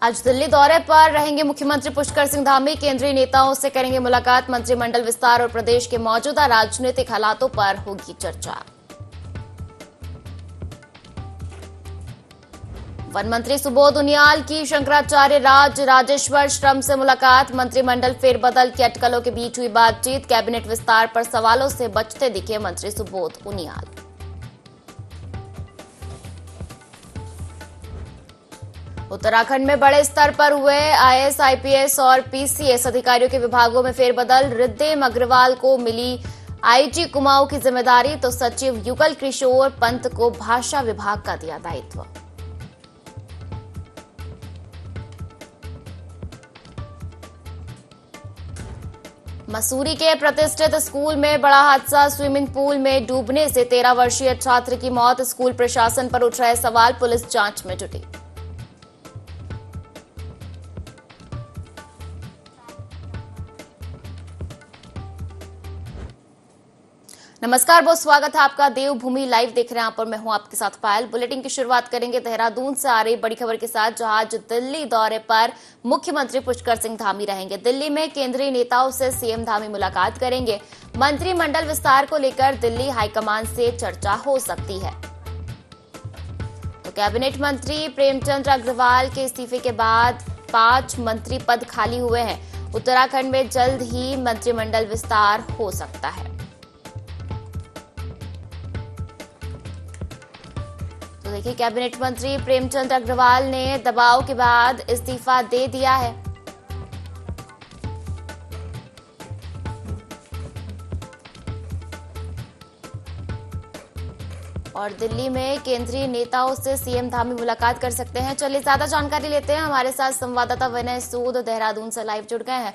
आज दिल्ली दौरे पर रहेंगे मुख्यमंत्री पुष्कर सिंह धामी। केंद्रीय नेताओं से करेंगे मुलाकात। मंत्रिमंडल विस्तार और प्रदेश के मौजूदा राजनीतिक हालातों पर होगी चर्चा। वन मंत्री सुबोध उनियाल की शंकराचार्य राजेश्वर श्रम से मुलाकात। मंत्रिमंडल फेरबदल की अटकलों के बीच हुई बातचीत। कैबिनेट विस्तार पर सवालों से बचते दिखे मंत्री सुबोध उनियाल। उत्तराखंड में बड़े स्तर पर हुए आईएएस, आईपीएस और पीसीएस अधिकारियों के विभागों में फेरबदल। रिद्धिम अग्रवाल को मिली आईजी कुमाऊं की जिम्मेदारी, तो सचिव युगल किशोर पंत को भाषा विभाग का दिया दायित्व। मसूरी के प्रतिष्ठित स्कूल में बड़ा हादसा। स्विमिंग पूल में डूबने से 13 वर्षीय छात्र की मौत। स्कूल प्रशासन पर उठ रहे सवाल, पुलिस जांच में जुटी। नमस्कार, बहुत स्वागत है आपका। देवभूमि लाइव देख रहे हैं आप और मैं हूं आपके साथ पायल। बुलेटिन की शुरुआत करेंगे देहरादून से आ रही बड़ी खबर के साथ, जहां आज दिल्ली दौरे पर मुख्यमंत्री पुष्कर सिंह धामी रहेंगे। दिल्ली में केंद्रीय नेताओं से सीएम धामी मुलाकात करेंगे। मंत्रिमंडल विस्तार को लेकर दिल्ली हाईकमान से चर्चा हो सकती है। तो कैबिनेट मंत्री प्रेमचंद अग्रवाल के इस्तीफे के बाद 5 मंत्री पद खाली हुए हैं। उत्तराखंड में जल्द ही मंत्रिमंडल विस्तार हो सकता है। तो देखिए, कैबिनेट मंत्री प्रेमचंद अग्रवाल ने दबाव के बाद इस्तीफा दे दिया है। और दिल्ली में केंद्रीय नेताओं से सीएम धामी मुलाकात कर सकते हैं। चलिए ज्यादा जानकारी लेते हैं। हमारे साथ संवाददाता विनय सूद देहरादून से लाइव जुड़ गए हैं।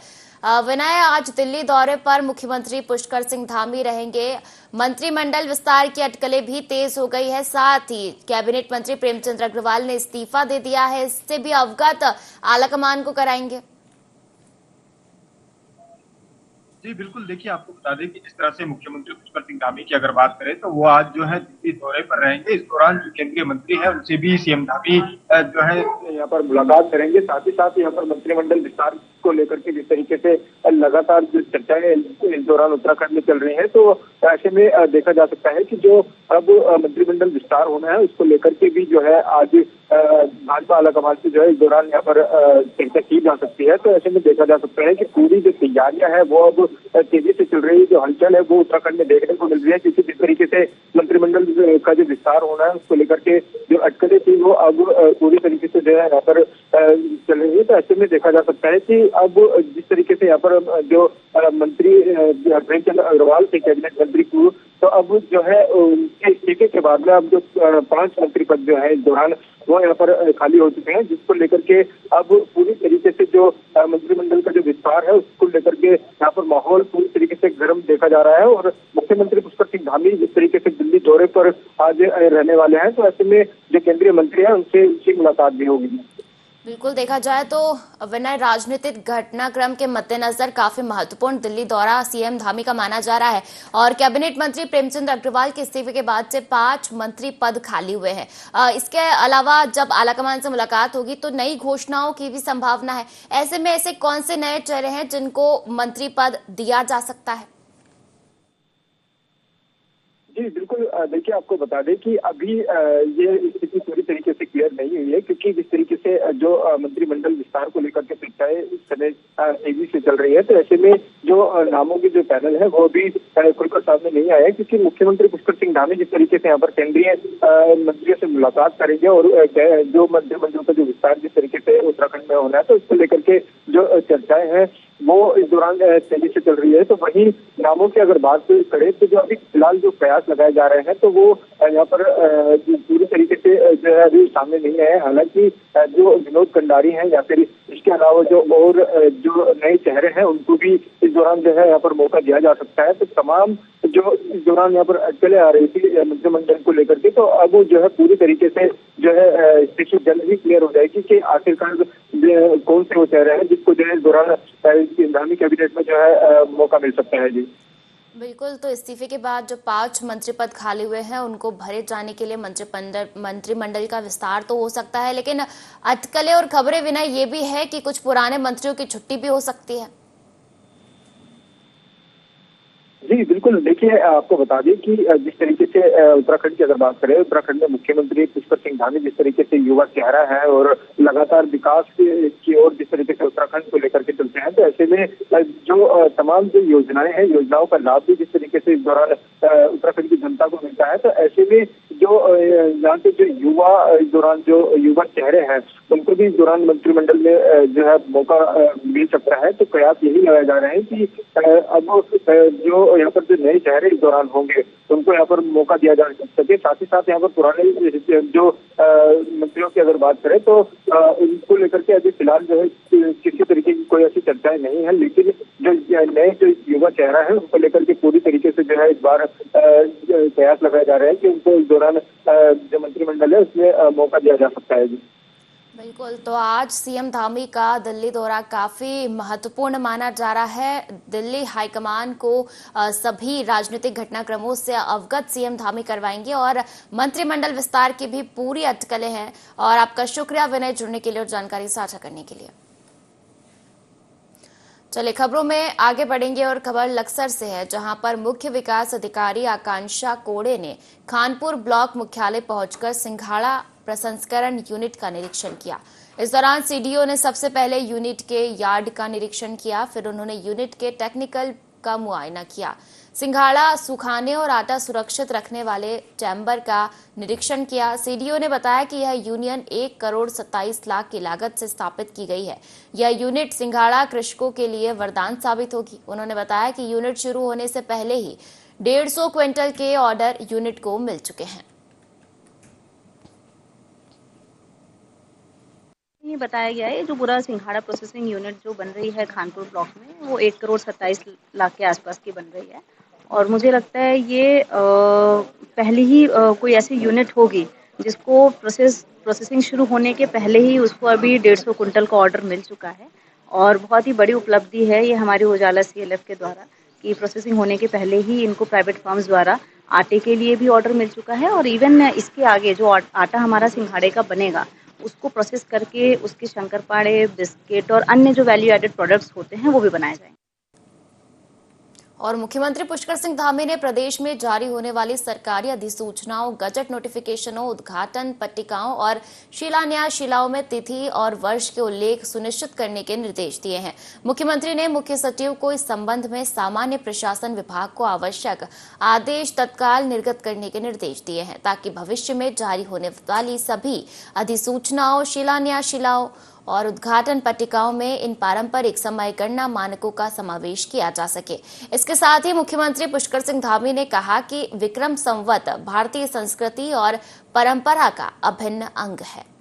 विनय, आज दिल्ली दौरे पर मुख्यमंत्री पुष्कर सिंह धामी रहेंगे। मंत्रिमंडल विस्तार की अटकलें भी तेज हो गई है, साथ ही कैबिनेट मंत्री प्रेमचंद अग्रवाल ने इस्तीफा दे दिया है। इससे भी अवगत आलाकमान को कराएंगे। जी बिल्कुल, देखिए आपको बता दें कि जिस तरह से मुख्यमंत्री पुष्कर सिंह धामी की अगर बात करें तो वो आज जो है दिल्ली दौरे पर रहेंगे। इस दौरान जो केंद्रीय मंत्री है उनसे भी सीएम धामी जो है यहाँ पर मुलाकात करेंगे। साथ ही साथ यहाँ पर मंत्रिमंडल विस्तार को लेकर के जिस तरीके से लगातार जो चर्चाएं इस दौरान उत्तराखंड में चल रही है, तो ऐसे में देखा जा सकता है कि जो अब मंत्रिमंडल विस्तार होना है उसको लेकर के भी जो है आज भाजपा आलाकमान से जो है इस दौरान यहाँ पर चर्चा की जा सकती है। तो ऐसे में देखा जा सकता है कि पूरी जो तैयारियां है वो अब तेजी से चल रही है। जो हलचल है वो उत्तराखंड में देखने को मिल रही है, क्योंकि जिस तरीके से मंत्रिमंडल का जो विस्तार होना है उसको लेकर के जो अटकलें थी वो अब पूरी तरीके से जो है यहाँ पर चल रही है। तो ऐसे में देखा जा सकता है कि अब जिस तरीके से यहाँ पर जो मंत्री प्रेमचंद अग्रवाल थे कैबिनेट मंत्री को, तो अब जो है उनके इस्तीफे के बाद में अब जो 5 मंत्री पद जो है इस दौरान वो यहाँ पर खाली हो चुके हैं, जिसको लेकर के अब पूरी तरीके से जो मंत्रिमंडल का जो विस्तार है उसको लेकर के यहाँ पर माहौल पूरी तरीके से गर्म देखा जा रहा है। और मुख्यमंत्री पुष्कर सिंह धामी जिस तरीके से दिल्ली दौरे पर आज रहने वाले हैं, तो ऐसे में जो केंद्रीय मंत्री है उनसे उनकी मुलाकात भी होगी। बिल्कुल, देखा जाए तो विनय, राजनीतिक घटनाक्रम के मद्देनजर काफी महत्वपूर्ण दिल्ली दौरा सीएम धामी का माना जा रहा है। और कैबिनेट मंत्री प्रेमचंद अग्रवाल के इस्तीफे के बाद से 5 मंत्री पद खाली हुए हैं। इसके अलावा जब आलाकमान से मुलाकात होगी तो नई घोषणाओं की भी संभावना है। ऐसे में ऐसे कौन से नए चेहरे हैं जिनको मंत्री पद दिया जा सकता है? जी बिल्कुल, देखिए आपको बता दें कि अभी ये स्थिति पूरी तरीके से क्लियर नहीं हुई है, क्योंकि जिस तरीके से जो मंत्रिमंडल विस्तार को लेकर के चर्चाएं इस समय तेजी से चल रही है, तो ऐसे में जो नामों की जो पैनल है वो भी खुलकर सामने नहीं आया है। क्योंकि मुख्यमंत्री पुष्कर सिंह धामी जिस तरीके से यहाँ पर केंद्रीय मंत्रियों से मुलाकात करेंगे और जो मंत्रिमंडल का जो विस्तार जिस तरीके से उत्तराखंड में होना है, तो इसको लेकर के जो चर्चाएं हैं वो इस दौरान तेजी से चल रही है। तो वहीं नामों की अगर बात करें तो जो अभी फिलहाल जो प्रयास लगाए जा रहे हैं तो वो यहाँ पर पूरी तरीके से जो है अभी सामने नहीं आए। हालांकि जो विनोद कंडारी हैं या फिर इसके अलावा जो और जो नए चेहरे हैं उनको भी इस दौरान जो है यहाँ पर मौका दिया जा सकता है। तो तमाम जो इस दौरान यहाँ पर अटकलें आ रही थी मंत्रिमंडल को लेकर के, तो अब जो है पूरी तरीके से जो है स्थिति जल्द ही क्लियर हो जाएगी कि आखिरकार कौन से वो चेहरे हैं जिसको जो है इस दौरान धामी कैबिनेट में जो है मौका मिल सकता है। जी बिल्कुल, तो इस्तीफे के बाद जो 5 मंत्री पद खाली हुए हैं उनको भरे जाने के लिए मंत्रिमंडल का विस्तार तो हो सकता है, लेकिन अटकलें और खबरें विनय ये भी है कि कुछ पुराने मंत्रियों की छुट्टी भी हो सकती है। जी बिल्कुल, देखिए आपको बता दें कि जिस तरीके से उत्तराखंड की अगर बात करें, उत्तराखंड में मुख्यमंत्री पुष्कर सिंह धामी जिस तरीके से युवा चेहरा है और लगातार विकास की ओर जिस तरीके से उत्तराखंड को लेकर के चलते हैं, तो ऐसे में जो तमाम जो योजनाएं हैं, योजनाओं का लाभ भी जिस तरीके से इस दौरान उत्तराखंड की जनता को मिलता है, तो ऐसे में जो यहाँ के जो युवा इस दौरान जो युवा चेहरे हैं उनको भी इस दौरान मंत्रिमंडल में जो है मौका मिल सकता है। तो प्रयास यही लगाए जा रहे हैं कि अब जो यहाँ पर जो नए चेहरे इस दौरान होंगे उनको यहाँ पर मौका दिया जा सके। साथ ही साथ यहाँ पर पुराने जो मंत्रियों की अगर बात करें तो उनको लेकर के अभी फिलहाल जो है किसी तरीके की कोई ऐसी चर्चाएं नहीं है, लेकिन जो नए जो युवा चेहरा है उनको लेकर के पूरी तरीके से जो है इस बार प्रयास लगाए जा रहे हैं कि उनको इस दौरान जो मंत्रिमंडल है उसमें मौका दिया जा सकता है। जी बिल्कुल, तो आज सीएम धामी का दिल्ली दौरा काफी महत्वपूर्ण माना जा रहा है। दिल्ली हाईकमान को सभी राजनीतिक घटनाक्रमों से अवगत सीएम धामी करवाएंगे और मंत्रिमंडल विस्तार की भी पूरी अटकलें हैं। और आपका शुक्रिया विनय, जुड़ने के लिए और जानकारी साझा करने के लिए। चलिए खबरों में आगे बढ़ेंगे और खबर लक्सर से है, जहां पर मुख्य विकास अधिकारी आकांक्षा कोड़े ने खानपुर ब्लॉक मुख्यालय पहुंचकर सिंघाड़ा प्रसंस्करण यूनिट का निरीक्षण किया। इस दौरान सीडीओ ने सबसे पहले यूनिट के यार्ड का निरीक्षण किया, फिर उन्होंने यूनिट के टेक्निकल का मुआयना किया। सिंघाड़ा सुखाने और आटा सुरक्षित रखने वाले चैम्बर का निरीक्षण किया। सीडीओ ने बताया कि यह यूनियन 1 करोड़ 27 लाख की लागत से स्थापित की गई है। यह यूनिट सिंघाड़ा कृषकों के लिए वरदान साबित होगी। उन्होंने बताया कि यूनिट शुरू होने से पहले ही 150 क्विंटल के ऑर्डर यूनिट को मिल चुके हैं। ये बताया गया है जो पूरा सिंघाड़ा प्रोसेसिंग यूनिट जो बन रही है खानपुर ब्लॉक में वो 1 करोड़ 27 लाख के आसपास की बन रही है। और मुझे लगता है ये पहली ही कोई ऐसी यूनिट होगी जिसको प्रोसेसिंग शुरू होने के पहले ही उसको अभी 150 कुंटल का ऑर्डर मिल चुका है। और बहुत ही बड़ी उपलब्धि है ये हमारी उजाला CLF के द्वारा कि प्रोसेसिंग होने के पहले ही इनको प्राइवेट फर्म्स द्वारा आटे के लिए भी ऑर्डर मिल चुका है। और इवन इसके आगे जो आटा हमारा सिंघाड़े का बनेगा उसको प्रोसेस करके उसके शंकरपाड़े, बिस्किट और अन्य जो वैल्यू एडेड प्रोडक्ट्स होते हैं वो भी बनाए जाएंगे। और मुख्यमंत्री पुष्कर सिंह धामी ने प्रदेश में जारी होने वाली सरकारी अधिसूचनाओं, गजट नोटिफिकेशनों, उद्घाटन पट्टिकाओं और शिलान्यास शिलाओं में तिथि और वर्ष के उल्लेख सुनिश्चित करने के निर्देश दिए हैं। मुख्यमंत्री ने मुख्य सचिव को इस संबंध में सामान्य प्रशासन विभाग को आवश्यक आदेश तत्काल निर्गत करने के निर्देश दिए हैं, ताकि भविष्य में जारी होने वाली सभी अधिसूचनाओं, शिलान्यास शिलाओं और उद्घाटन पट्टिकाओं में इन पारंपरिक समय गणना मानकों का समावेश किया जा सके। इसके साथ ही मुख्यमंत्री पुष्कर सिंह धामी ने कहा कि विक्रम संवत भारतीय संस्कृति और परंपरा का अभिन्न अंग है।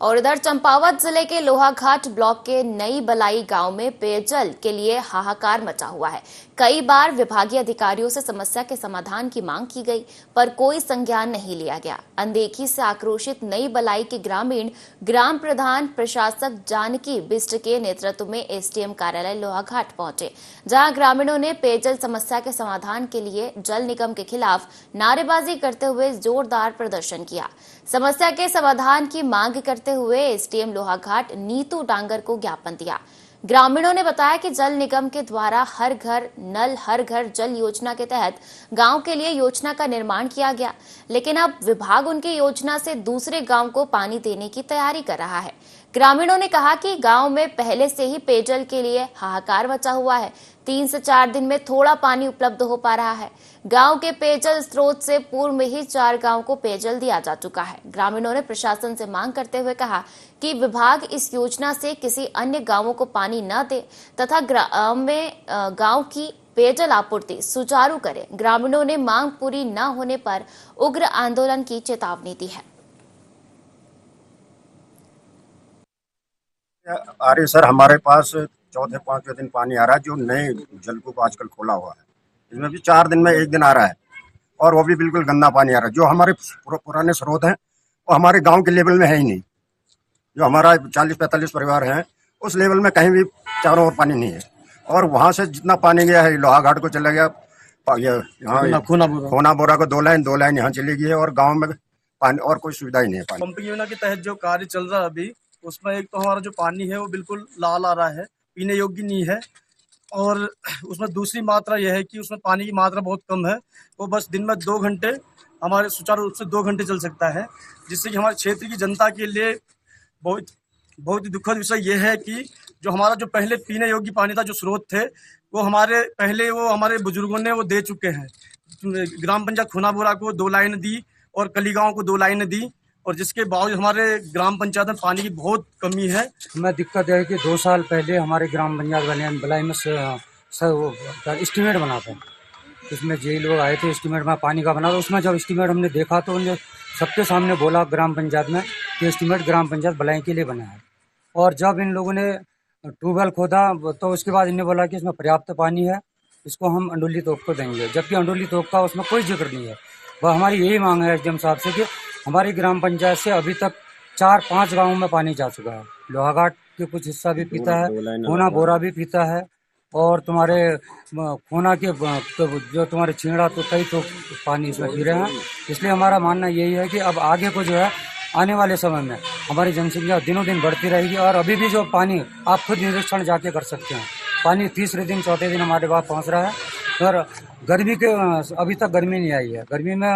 और इधर चंपावत जिले के लोहाघाट ब्लॉक के नई बलाई गांव में पेयजल के लिए हाहाकार मचा हुआ है। कई बार विभागीय अधिकारियों से समस्या के समाधान की मांग की गई, पर कोई संज्ञान नहीं लिया गया। अनदेखी से आक्रोशित नई बलाई के ग्रामीण ग्राम प्रधान प्रशासक जानकी बिष्ट के नेतृत्व में एसडीएम कार्यालय लोहाघाट पहुंचे, जहां ग्रामीणों ने पेयजल समस्या के समाधान के लिए जल निगम के खिलाफ नारेबाजी करते हुए जोरदार प्रदर्शन किया। समस्या के समाधान की मांग करते हुए एसडीएम लोहाघाट नीतू डांगर को ज्ञापन दिया। ग्रामीणों ने बताया कि जल निगम के द्वारा हर घर नल हर घर जल योजना के तहत गांव के लिए योजना का निर्माण किया गया, लेकिन अब विभाग उनकी योजना से दूसरे गांव को पानी देने की तैयारी कर रहा है। ग्रामीणों ने कहा कि गांव में पहले से ही पेयजल के लिए हाहाकार मचा हुआ है। 3 से 4 दिन में थोड़ा पानी उपलब्ध हो पा रहा है। गांव के पेयजल स्रोत से पूर्व में ही 4 गांव को पेयजल दिया जा चुका है। ग्रामीणों ने प्रशासन से मांग करते हुए कहा कि विभाग इस योजना से किसी अन्य गांवों को पानी न दे तथा गांव की पेयजल आपूर्ति सुचारू करे। ग्रामीणों ने मांग पूरी न होने पर उग्र आंदोलन की चेतावनी दी है। अरे सर, हमारे पास चौथे 5वें दिन पानी आ रहा है, जो नए जलकूप आजकल खोला हुआ है। इसमें भी 4 दिन में 1 दिन आ रहा है और वो भी बिल्कुल गंदा पानी आ रहा है। जो हमारे पुराने स्रोत हैं वो हमारे गांव के लेवल में है ही नहीं। जो हमारा 40-45 परिवार हैं उस लेवल में कहीं भी चारों ओर पानी नहीं है। और वहाँ से जितना पानी गया है लोहाघाट को चला गया, यहाँ खोना बोरा को 2 लाइन यहाँ चली गई है और गाँव में पानी और कोई सुविधा ही नहीं है। पानी पंपिंग योजना के तहत जो कार्य चल रहा है अभी, उसमें एक तो हमारा जो पानी है वो बिल्कुल लाल आ रहा है, पीने योग्य नहीं है। और उसमें दूसरी मात्रा यह है कि उसमें पानी की मात्रा बहुत कम है। वो बस दिन में 2 घंटे हमारे सुचारू रूप से 2 घंटे चल सकता है, जिससे कि हमारे क्षेत्र की जनता के लिए बहुत ही दुखद विषय यह है कि जो हमारा जो पहले पीने योग्य पानी था, जो स्रोत थे, वो हमारे बुजुर्गों ने वो दे चुके हैं। ग्राम पंचायत खुनाबोरा को 2 लाइन दी और कलीगांव को 2 लाइन दी, और जिसके बावजूद हमारे ग्राम पंचायत में पानी की बहुत कमी है। हमें दिक्कत है कि 2 साल पहले हमारे ग्राम पंचायत बलाई में एस्टीमेट बना था। इसमें जे लोग आए थे, एस्टीमेट में पानी का बना था। उसमें जब एस्टीमेट हमने देखा तो उन्हें सबके सामने बोला ग्राम पंचायत में कि एस्टीमेट ग्राम पंचायत बलाई के लिए बना है। और जब इन लोगों ने ट्यूबवेल खोदा तो उसके बाद इन्हें बोला कि इसमें पर्याप्त पानी है, इसको हम अंडोली तोप को देंगे, जबकि अंडोली तोप का उसमें कोई जिक्र नहीं है। वह हमारी यही मांग है एसडीएम साहब से कि हमारी ग्राम पंचायत से अभी तक 4-5 गाँवों में पानी जा चुका है। लोहाघाट के कुछ हिस्सा भी पीता है, खोना बोरा भी पीता है, और तुम्हारे खोना के जो तुम्हारे छिंगड़ा तो कई तो पानी इसमें पी रहे हैं। इसलिए हमारा मानना यही है कि अब आगे को जो है आने वाले समय में हमारी जनसंख्या दिनों दिन बढ़ती रहेगी। और अभी भी जो पानी आप खुद निरीक्षण जाके कर सकते हैं, पानी तीसरे दिन चौथे दिन हमारे पास पहुंच रहा है। और गर्मी के अभी तक गर्मी नहीं आई है। गर्मी में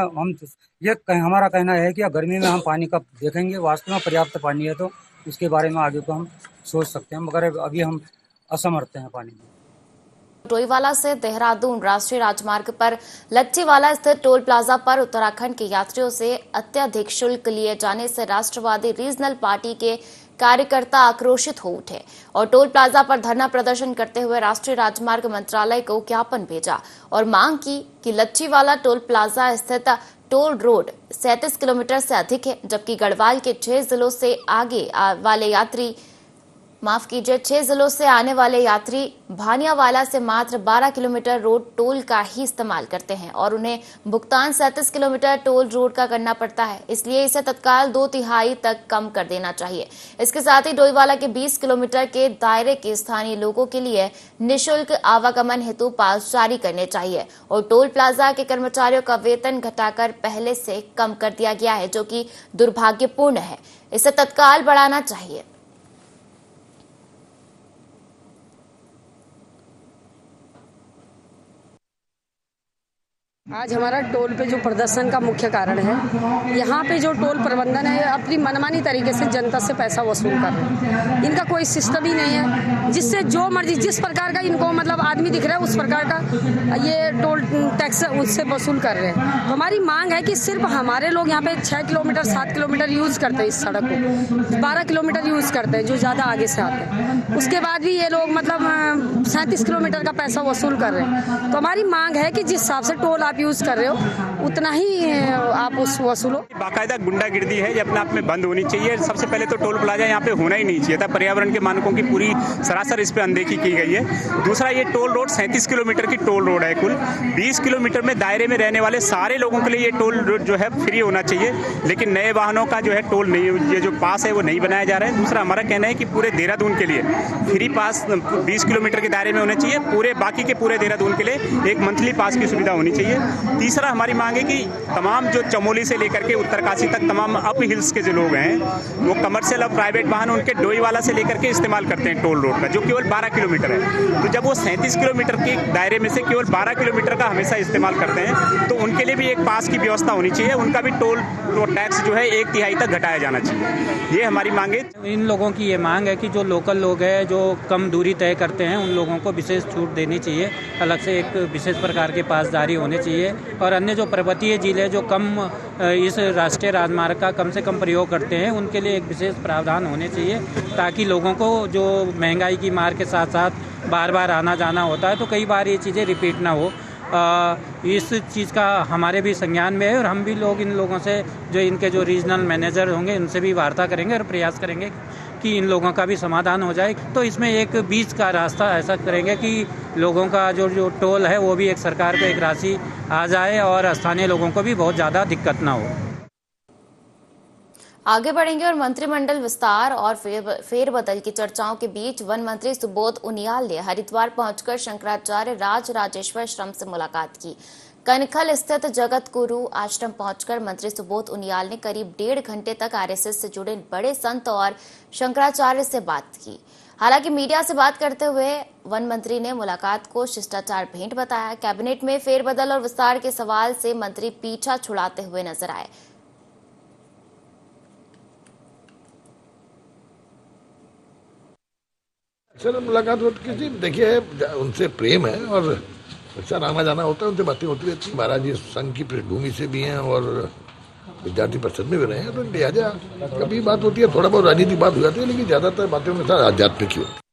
हमारा कहना है कि गर्मी में हम पानी का देखेंगे, वास्तव में पर्याप्त पानी है तो उसके बारे में आगे को हम सोच सकते हैं, मगर अभी हम असमर्थ हैं पानी में। डोईवाला से देहरादून राष्ट्रीय राजमार्ग पर लच्छीवाला स्थित टोल प्लाजा पर उत्तराखंड के यात्रियों से अत्यधिक शुल्क लिए जाने से राष्ट्रवादी रीजनल पार्टी के कार्यकर्ता आक्रोशित हो उठे और टोल प्लाजा पर धरना प्रदर्शन करते हुए राष्ट्रीय राजमार्ग मंत्रालय को ज्ञापन भेजा और मांग की कि लच्छीवाला टोल प्लाजा स्थित टोल रोड 37 किलोमीटर से अधिक है, जबकि गढ़वाल के 6 जिलों से आने वाले यात्री भानियावाला से मात्र 12 किलोमीटर रोड टोल का ही इस्तेमाल करते हैं और उन्हें भुगतान 37 किलोमीटर टोल रोड का करना पड़ता है। इसलिए इसे तत्काल 2/3 तक कम कर देना चाहिए। इसके साथ ही डोईवाला के 20 किलोमीटर के दायरे के स्थानीय लोगों के लिए निःशुल्क आवागमन हेतु पास जारी करने चाहिए और टोल प्लाजा के कर्मचारियों का वेतन घटाकर पहले से कम कर दिया गया है, जो कि दुर्भाग्यपूर्ण है। इसे तत्काल बढ़ाना चाहिए। आज हमारा टोल पे जो प्रदर्शन का मुख्य कारण है, यहाँ पे जो टोल प्रबंधन है अपनी मनमानी तरीके से जनता से पैसा वसूल कर रहे हैं। इनका कोई सिस्टम ही नहीं है, जिससे जो मर्जी जिस प्रकार का इनको मतलब आदमी दिख रहा है उस प्रकार का ये टोल टैक्स उससे वसूल कर रहे हैं। तो हमारी मांग है कि सिर्फ हमारे लोग यहाँ पे 6 किलोमीटर 7 किलोमीटर यूज़ करते हैं, इस सड़क को 12 किलोमीटर यूज़ करते हैं जो ज़्यादा आगे से आते हैं। उसके बाद भी ये लोग मतलब 37 किलोमीटर का पैसा वसूल कर रहे हैं। तो हमारी मांग है कि जिस हिसाब से टोल आप यूज कर रहे हो उतना ही आप उस वसूलो। बाकायदा गुंडागिर्दी है, ये अपने आप में बंद होनी चाहिए। सबसे पहले तो टोल प्लाजा यहाँ पे होना ही नहीं चाहिए था। पर्यावरण के मानकों की पूरी सरासर इस पे अनदेखी की गई है। दूसरा, ये टोल रोड 37 किलोमीटर की टोल रोड है। कुल 20 किलोमीटर में दायरे में रहने वाले सारे लोगों के लिए ये टोल रोड जो है फ्री होना चाहिए, लेकिन नए वाहनों का जो है टोल नहीं, ये जो पास है वो नहीं बनाया जा रहा है। दूसरा, हमारा कहना है कि पूरे देहरादून के लिए फ्री पास 20 किलोमीटर के दायरे में होने चाहिए। पूरे बाकी के पूरे देहरादून के लिए एक मंथली पास की सुविधा होनी चाहिए। तीसरा, हमारी मांग है कि तमाम जो चमोली से लेकर के उत्तरकाशी तक तमाम अप हिल्स के जो लोग हैं वो कमर्शियल और प्राइवेट वाहन उनके डोईवाला से लेकर के इस्तेमाल करते हैं टोल रोड का, जो केवल 12 किलोमीटर है। तो जब वो 37 किलोमीटर के दायरे में से केवल 12 किलोमीटर का हमेशा इस्तेमाल करते हैं तो उनके लिए भी एक पास की व्यवस्था होनी चाहिए। उनका भी टोल टैक्स जो है 1/3 तक घटाया जाना चाहिए। ये हमारी मांग है। इन लोगों की ये मांग है कि जो लोकल लोग हैं जो कम दूरी तय करते हैं उन लोगों को विशेष छूट देनी चाहिए, अलग से एक विशेष प्रकार के पासदारी होने चाहिए। और अन्य जो पर्वतीय जिले जो कम इस राष्ट्रीय राजमार्ग का कम से कम प्रयोग करते हैं उनके लिए एक विशेष प्रावधान होने चाहिए, ताकि लोगों को जो महंगाई की मार के साथ साथ बार बार आना जाना होता है तो कई बार ये चीज़ें रिपीट ना हो। इस चीज़ का हमारे भी संज्ञान में है और हम भी लोग इन लोगों से जो इनके जो रीजनल मैनेजर होंगे उनसे भी वार्ता करेंगे और प्रयास करेंगे कि इन लोगों का भी समाधान हो जाए। तो इसमें एक बीच का रास्ता ऐसा करेंगे कि लोगों का जो टोल है वो भी एक सरकार को एक राशि आ जाए और स्थानीय लोगों को भी बहुत ज़्यादा दिक्कत ना हो। आगे बढ़ेंगे और मंत्रिमंडल विस्तार और फेरबदल की चर्चाओं के बीच वन मंत्री सुबोध उनियाल ने हरिद्वार पहुंचकर शंकराचार्य राजराजेश्वर आश्रम से मुलाकात की। कनखल स्थित जगत गुरु आश्रम पहुंचकर मंत्री सुबोध उनियाल ने करीब 1.5 घंटे तक आरएसएस से जुड़े बड़े संत और शंकराचार्य से बात की। हालांकि मीडिया से बात करते हुए वन मंत्री ने मुलाकात को शिष्टाचार भेंट बताया। कैबिनेट में फेरबदल और विस्तार के सवाल से मंत्री पीछा छुड़ाते हुए नजर आए। सर मुलाकात होती थी, देखिए उनसे प्रेम है और अक्सर आना जाना होता है, उनसे बातें होती रहती है। महाराज जी संघ की पृष्ठभूमि से भी हैं और विद्यार्थी परिषद में भी रहे हैं, तो लिहाजा कभी बात होती है, थोड़ा बहुत राजनीतिक बात हो जाती है, लेकिन ज्यादातर बातें उनके साथ आध्यात्मिक ही होती है।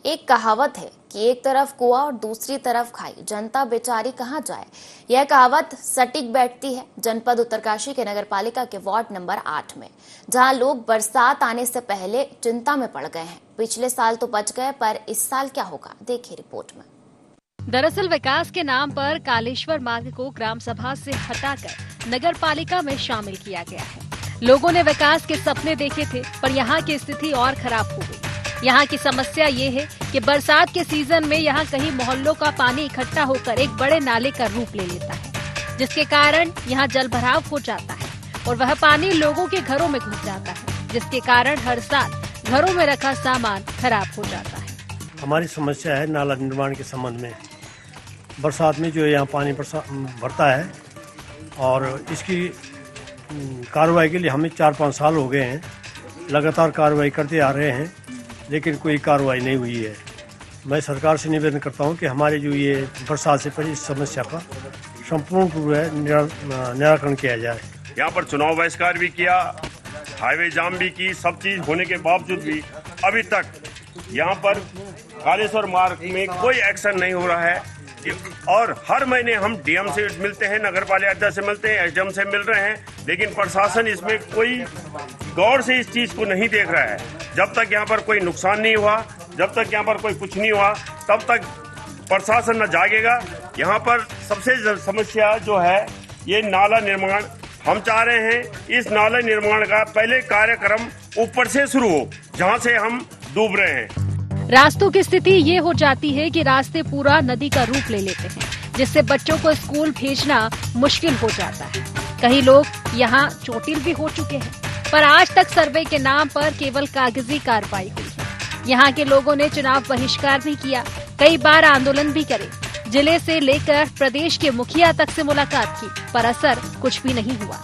एक कहावत है कि एक तरफ कुआं और दूसरी तरफ खाई, जनता बेचारी कहां जाए। यह कहावत सटीक बैठती है जनपद उत्तरकाशी के नगरपालिका के वार्ड नंबर 8 में, जहां लोग बरसात आने से पहले चिंता में पड़ गए हैं। पिछले साल तो बच गए, पर इस साल क्या होगा, देखिए रिपोर्ट में। दरअसल विकास के नाम पर कालेश्वर मार्ग को ग्राम सभा से हटाकर नगरपालिका में शामिल किया गया है। लोगों ने विकास के सपने देखे थे, पर यहाँ की स्थिति और खराब हो गई। यहाँ की समस्या ये है कि बरसात के सीजन में यहाँ कहीं मोहल्लों का पानी इकट्ठा होकर एक बड़े नाले का रूप ले लेता है, जिसके कारण यहाँ जल भराव हो जाता है और वह पानी लोगों के घरों में घुस जाता है, जिसके कारण हर साल घरों में रखा सामान खराब हो जाता है। हमारी समस्या है नाला निर्माण के संबंध में। बरसात में जो यहाँ पानी भरता है और इसकी कार्रवाई के लिए हमें 4-5 साल हो गए हैं, लगातार कार्रवाई करते आ रहे हैं, लेकिन कोई कार्रवाई नहीं हुई है। मैं सरकार से निवेदन करता हूं कि हमारे जो ये बरसात से पहले इस समस्या का संपूर्ण रूप से निराकरण किया जाए। यहाँ पर चुनाव बहिष्कार भी किया, हाईवे जाम भी की, सब चीज होने के बावजूद भी अभी तक यहाँ पर कालेश्वर मार्ग में कोई एक्शन नहीं हो रहा है। और हर महीने हम डीएम से मिलते हैं, नगर पालिका अध्यक्ष से मिलते हैं, एसडीएम से मिल रहे हैं, लेकिन प्रशासन इसमें कोई गौर से इस चीज को नहीं देख रहा है। जब तक यहाँ पर कोई नुकसान नहीं हुआ, जब तक यहाँ पर कोई कुछ नहीं हुआ, तब तक प्रशासन न जागेगा। यहाँ पर सबसे समस्या जो है ये नाला निर्माण। हम चाह रहे हैं इस नाला निर्माण का पहले कार्यक्रम ऊपर से शुरू हो, जहाँ से हम डूब रहे हैं। रास्तों की स्थिति ये हो जाती है कि रास्ते पूरा नदी का रूप ले लेते हैं, जिससे बच्चों को स्कूल भेजना मुश्किल हो जाता है। कई लोग यहाँ चोटिल भी हो चुके हैं, पर आज तक सर्वे के नाम पर केवल कागजी कार्रवाई हुई है। यहाँ के लोगों ने चुनाव बहिष्कार भी किया, कई बार आंदोलन भी करे, जिले से लेकर प्रदेश के मुखिया तक से मुलाकात की, पर असर कुछ भी नहीं हुआ।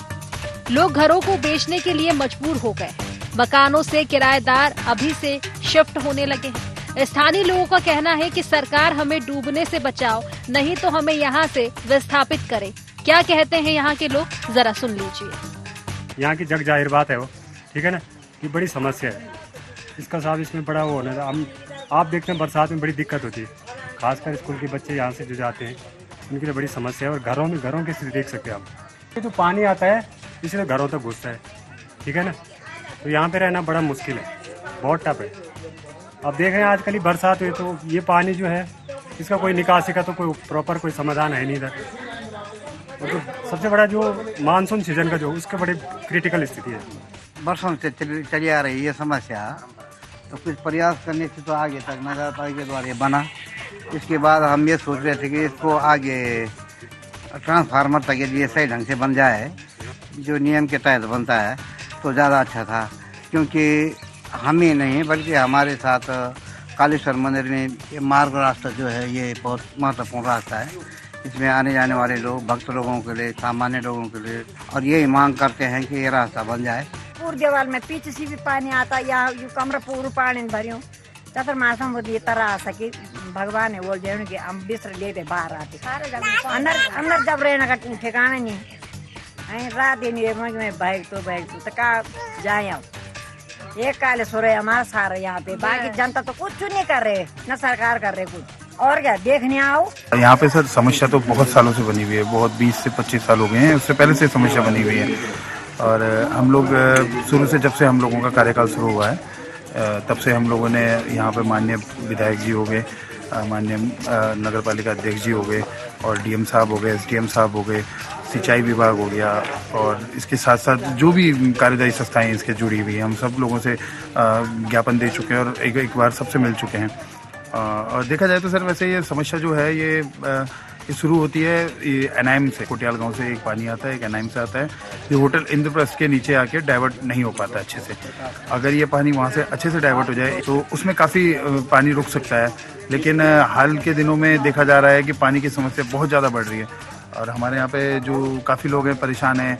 लोग घरों को बेचने के लिए मजबूर हो गए, मकानों से किराएदार अभी से शिफ्ट होने लगे हैं। स्थानीय लोगों का कहना है कि सरकार हमें डूबने से बचाओ, नहीं तो हमें यहाँ से विस्थापित करे। क्या कहते हैं यहाँ के लोग, जरा सुन लीजिए। यहाँ की जग जाहिर बात है वो, ठीक है ना, कि बड़ी समस्या है। इसका साहब इसमें बड़ा वो होना है। आप देखते हैं बरसात में बड़ी दिक्कत होती है, खासकर स्कूल के बच्चे यहाँ से जो जाते हैं उनके लिए बड़ी समस्या है। और घरों की स्थिति देख सकते हैं आप, ये जो पानी आता है इसलिए घरों तक घुसता है, ठीक है ना। तो यहाँ पे रहना बड़ा मुश्किल है, बहुत टफ है। अब देख रहे हैं आजकल ही बरसात हुई तो ये पानी जो है इसका कोई निकासी का तो कोई प्रॉपर कोई समाधान है नहीं इधर। तो सबसे बड़ा जो मानसून सीजन का जो उसके बड़े क्रिटिकल स्थिति है। वर्षों से चली आ रही है समस्या, तो कुछ प्रयास करने से तो आगे तक नगर पालिका के द्वारा बना। इसके बाद हम ये सोच रहे थे कि इसको आगे ट्रांसफार्मर तक ये सही ढंग से बन जाए, जो नियम के तहत बनता है तो ज़्यादा अच्छा था। क्योंकि हम ही नहीं बल्कि हमारे साथ कालेश्वर मंदिर में ये मार्ग रास्ता जो है ये बहुत महत्वपूर्ण रास्ता है। इसमें आने जाने वाले लोग, भक्त लोगों के लिए, सामान्य लोगों के लिए, और यही मांग करते हैं कि ये रास्ता बन जाए। पूर्व देवाल में पीछे से भी पानी आता, यहाँ कमरा पूरा पानी भरियों चतर मासम ये तरह आ सके। भगवान है बोल जाए कि हम बिस्तर लेते बाहर आते, अंदर जब रहने का ठिकाना नहीं, रात ही नहीं मैं बैग तो का जाए। एक कालेश्वर है हमारा सारा यहाँ पे, बाकी जनता तो कुछ नहीं कर रहे, न सरकार कर रहे कुछ। और क्या देखने आओ। यहाँ पे सर समस्या तो बहुत सालों से बनी हुई है, बहुत 20 से 25 साल हो गए हैं, उससे पहले से समस्या बनी हुई है। और हम लोग शुरू से, जब से हम लोगों का कार्यकाल शुरू हुआ है, तब से हम लोगों ने यहाँ पे माननीय विधायक जी हो गए, माननीय नगर पालिका अध्यक्ष जी हो गए, और डीएम साहब हो गए, एसडीएम साहब हो गए, सिंचाई विभाग हो गया, और इसके साथ साथ जो भी कार्यदायी संस्थाएं इसके जुड़ी हुई हैं, हम सब लोगों से ज्ञापन दे चुके हैं और एक बार सबसे मिल चुके हैं। और देखा जाए तो सर वैसे ये समस्या जो है ये शुरू होती है एनाइम से, कोटियाल गांव से एक पानी आता है, एक एनाइम से आता है। ये होटल इंद्रप्रस्थ के नीचे आके डाइवर्ट नहीं हो पाता अच्छे से। अगर ये पानी वहाँ से अच्छे से डाइवर्ट हो जाए तो उसमें काफ़ी पानी रुक सकता है, लेकिन हाल के दिनों में देखा जा रहा है कि पानी की समस्या बहुत ज़्यादा बढ़ रही है और हमारे यहाँ पे जो काफ़ी लोग हैं परेशान हैं।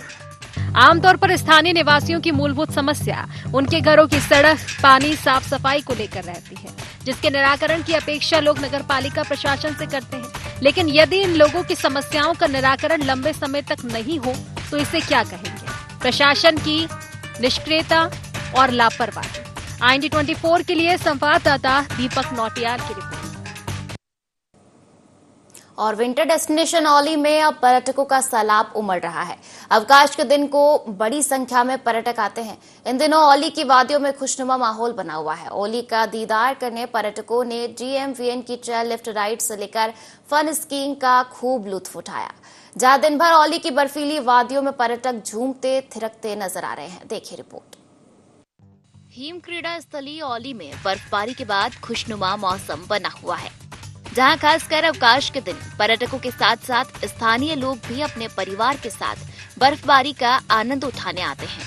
आमतौर पर स्थानीय निवासियों की मूलभूत समस्या उनके घरों की सड़क, पानी, साफ सफाई को लेकर रहती है, जिसके निराकरण की अपेक्षा लोग नगरपालिका प्रशासन से करते हैं। लेकिन यदि इन लोगों की समस्याओं का निराकरण लंबे समय तक नहीं हो तो इसे क्या कहेंगे? प्रशासन की निष्क्रियता और लापरवाही। IND24 के लिए संवाददाता दीपक नौटियाल की रिपोर्ट। और विंटर डेस्टिनेशन औली में अब पर्यटकों का सैलाब उमड़ रहा है। अवकाश के दिन को बड़ी संख्या में पर्यटक आते हैं। इन दिनों औली की वादियों में खुशनुमा माहौल बना हुआ है। औली का दीदार करने पर्यटकों ने GMVN की चेयर लिफ्ट राइड से लेकर फन स्कीइंग का खूब लुत्फ उठाया। जहां दिन भर औली की बर्फीली वादियों में पर्यटक झूमते थिरकते नजर आ रहे हैं। देखिए रिपोर्ट। हिम क्रीड़ा स्थली औली में बर्फबारी के बाद खुशनुमा मौसम बना हुआ है, जहां खासकर अवकाश के दिन पर्यटकों के साथ साथ स्थानीय लोग भी अपने परिवार के साथ बर्फबारी का आनंद उठाने आते हैं।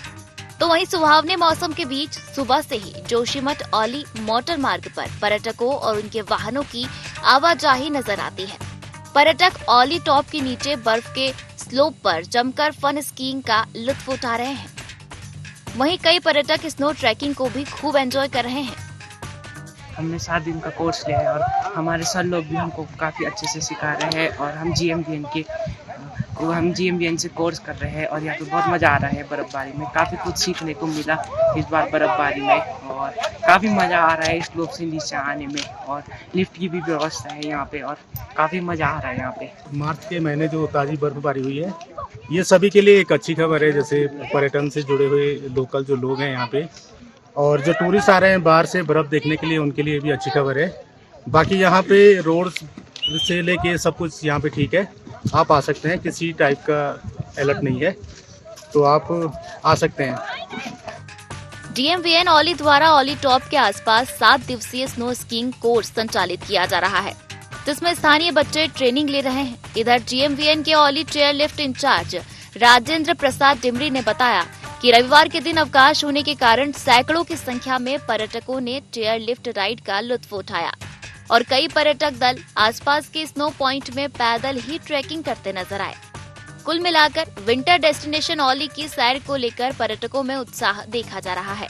तो वहीं सुहावने मौसम के बीच सुबह से ही जोशीमठ औली मोटर मार्ग पर पर्यटकों और उनके वाहनों की आवाजाही नजर आती है। पर्यटक औली टॉप के नीचे बर्फ के स्लोप पर जमकर फन स्कीइंग का लुत्फ उठा रहे हैं। वहीं कई पर्यटक स्नो ट्रैकिंग को भी खूब एंजॉय कर रहे हैं। हमने 7 दिन का कोर्स लिया है और हमारे सर लोग भी हमको काफ़ी अच्छे से सिखा रहे हैं और हम GMVN से कोर्स कर रहे हैं और यहाँ पे बहुत मज़ा आ रहा है। बर्फ़बारी में काफ़ी कुछ सीखने को मिला इस बार बर्फ़बारी में और काफ़ी मज़ा आ रहा है स्लोप से नीचे आने में, और लिफ्ट की भी व्यवस्था है यहाँ पे और काफ़ी मज़ा आ रहा है यहाँ पे। मार्च के महीने जो ताज़ी बर्फ़बारी हुई है ये सभी के लिए एक अच्छी खबर है, जैसे पर्यटन से जुड़े हुए लोकल जो लोग हैं यहाँ पे और जो टूरिस्ट आ रहे हैं बाहर से बर्फ़ देखने के लिए, उनके लिए भी अच्छी खबर है। बाकी यहाँ पे रोड से लेके सब कुछ यहाँ पे ठीक है, आप आ सकते हैं, किसी टाइप का अलर्ट नहीं है, तो आप आ सकते हैं। GMVN औली द्वारा औली टॉप के आसपास 7 दिवसीय स्नो स्कीइंग कोर्स संचालित किया जा रहा है, जिसमें स्थानीय बच्चे ट्रेनिंग ले रहे हैं। इधर GMVN के Auli chair lift in-charge Rajendra Prasad Dimri ने बताया कि रविवार के दिन अवकाश होने के कारण सैकड़ों की संख्या में पर्यटकों ने चेयर लिफ्ट राइड का लुत्फ उठाया और कई पर्यटक दल आसपास के स्नो पॉइंट में पैदल ही ट्रैकिंग करते नजर आए। कुल मिलाकर विंटर डेस्टिनेशन औली की सैर को लेकर पर्यटकों में उत्साह देखा जा रहा है।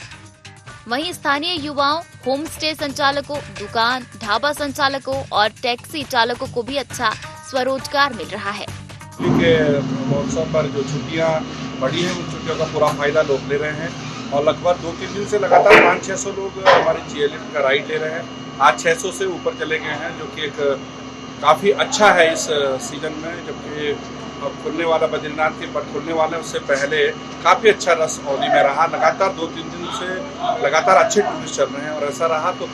वहीं स्थानीय युवाओं, होम स्टे संचालकों, दुकान, ढाबा संचालकों और टैक्सी चालकों को भी अच्छा स्वरोजगार मिल रहा है। महोत्सव पर जो छुट्टियां बढ़ी हैं उन छुट्टियों का पूरा फायदा लोग ले रहे हैं और लगभग 2-3 दिन से लगातार 500-600 लोग हमारी चेयर लिफ्ट का राइड ले रहे हैं। आज 600 से ऊपर चले गए हैं, जो कि एक काफ़ी अच्छा है इस सीजन में, जबकि खुलने वाला बद्रीनाथ के पर खुलने वाला है उससे पहले काफ़ी अच्छा रस औली में रहा। लगातार 2-3 दिन से लगातार अच्छे टूरिस्ट चल रहे हैं और ऐसा रहा तो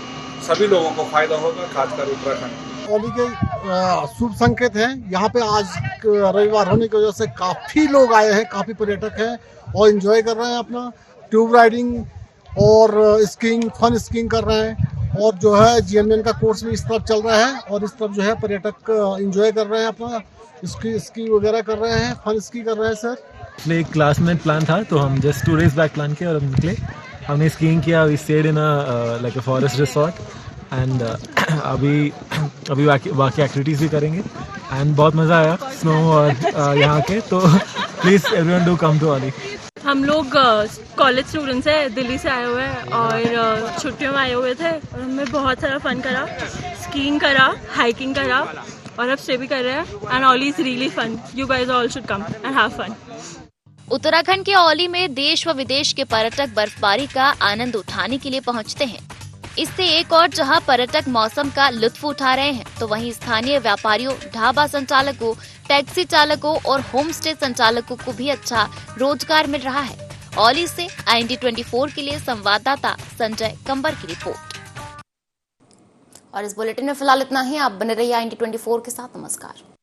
सभी लोगों को फायदा होगा, खासकर उत्तराखंड। औली के शुभ संकेत हैं। यहाँ पे आज रविवार होने की वजह से काफ़ी लोग आए हैं, काफ़ी पर्यटक हैं और एंजॉय कर रहे हैं अपना ट्यूब राइडिंग और स्कीइंग, फन स्कीइंग कर रहे हैं। और जो है GMVN का कोर्स भी इस तरफ चल रहा है और इस तरफ जो है पर्यटक एंजॉय कर रहे हैं, अपना स्की वगैरह कर रहे हैं, फन स्की कर रहे हैं। सर पिछले एक क्लास में प्लान था तो हम जस्ट 2 days बैक प्लान किया और हम निकले, हमने स्कीइंग किया। We stayed in like a forest resort and अभी बाकी एक्टिविटीज़ भी करेंगे एंड बहुत मज़ा आया स्नो और यहाँ के, तो please everyone do come to Auli. हम लोग कॉलेज स्टूडेंट्स हैं, दिल्ली से आए हुए हैं और छुट्टियों में आए हुए थे और हमने बहुत सारा फन करा, स्कीइंग करा, हाइकिंग करा और अब स्टे भी कर रहे हैं and Auli is really fun. You guys all should come and have fun. Uttarakhand के औली में देश व विदेश के पर्यटक बर्फबारी का आनंद उठाने के लिए पहुंचते हैं। इससे एक और जहां पर्यटक मौसम का लुत्फ उठा रहे हैं, तो वहीं स्थानीय व्यापारियों, ढाबा संचालकों, टैक्सी चालकों और होम स्टे संचालकों को भी अच्छा रोजगार मिल रहा है। औली से IND24 के लिए संवाददाता संजय कंबर की रिपोर्ट। और इस बुलेटिन में फिलहाल इतना ही। आप बने रहिए IND24 के साथ। नमस्कार।